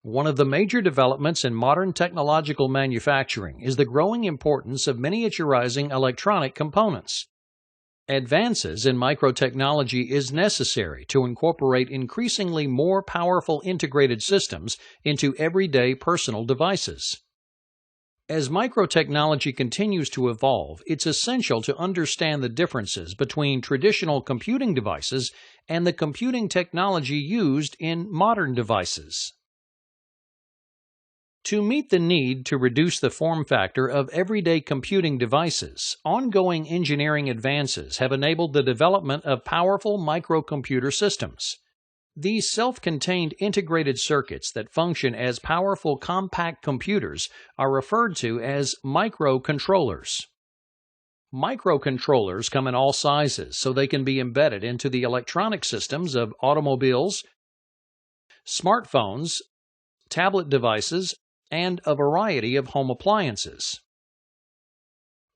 One of the major developments in modern technological manufacturing is the growing importance of miniaturizing electronic components. Advances in microtechnology is necessary to incorporate increasingly more powerful integrated systems into everyday personal devices. As microtechnology continues to evolve, it's essential to understand the differences between traditional computing devices and the computing technology used in modern devices. To meet the need to reduce the form factor of everyday computing devices, ongoing engineering advances have enabled the development of powerful microcomputer systems. These self-contained integrated circuits that function as powerful compact computers are referred to as microcontrollers. Microcontrollers come in all sizes, so they can be embedded into the electronic systems of automobiles, smartphones, tablet devices, and a variety of home appliances.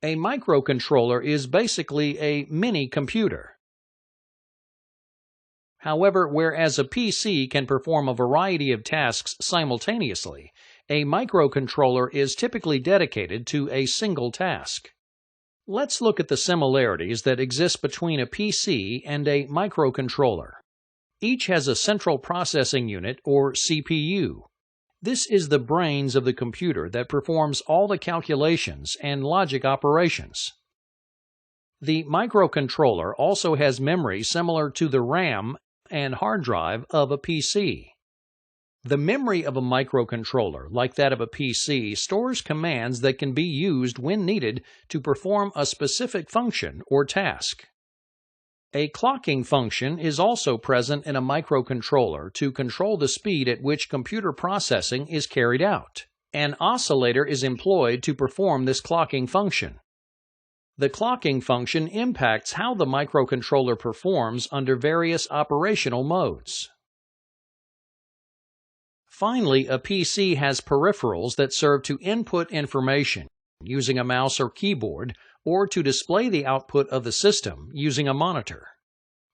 A microcontroller is basically a mini computer. However, whereas a PC can perform a variety of tasks simultaneously, a microcontroller is typically dedicated to a single task. Let's look at the similarities that exist between a PC and a microcontroller. Each has a central processing unit, or CPU. This is the brains of the computer that performs all the calculations and logic operations. The microcontroller also has memory similar to the RAM and hard drive of a PC. The memory of a microcontroller, like that of a PC, stores commands that can be used when needed to perform a specific function or task. A clocking function is also present in a microcontroller to control the speed at which computer processing is carried out. An oscillator is employed to perform this clocking function. The clocking function impacts how the microcontroller performs under various operational modes. Finally, a PC has peripherals that serve to input information using a mouse or keyboard, or to display the output of the system using a monitor.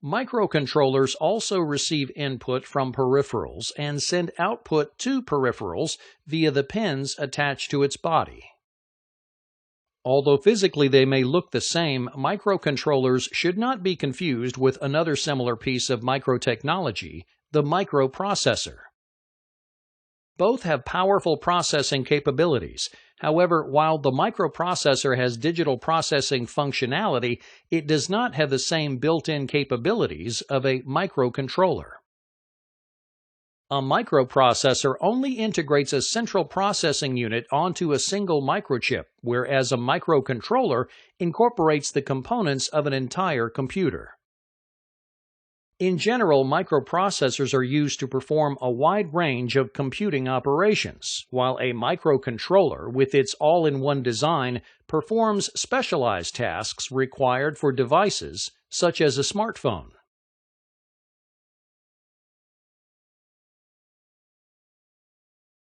Microcontrollers also receive input from peripherals and send output to peripherals via the pins attached to its body. Although physically they may look the same, microcontrollers should not be confused with another similar piece of microtechnology, the microprocessor. Both have powerful processing capabilities. However, while the microprocessor has digital processing functionality, it does not have the same built-in capabilities of a microcontroller. A microprocessor only integrates a central processing unit onto a single microchip, whereas a microcontroller incorporates the components of an entire computer. In general, microprocessors are used to perform a wide range of computing operations, while a microcontroller, with its all-in-one design, performs specialized tasks required for devices such as a smartphone.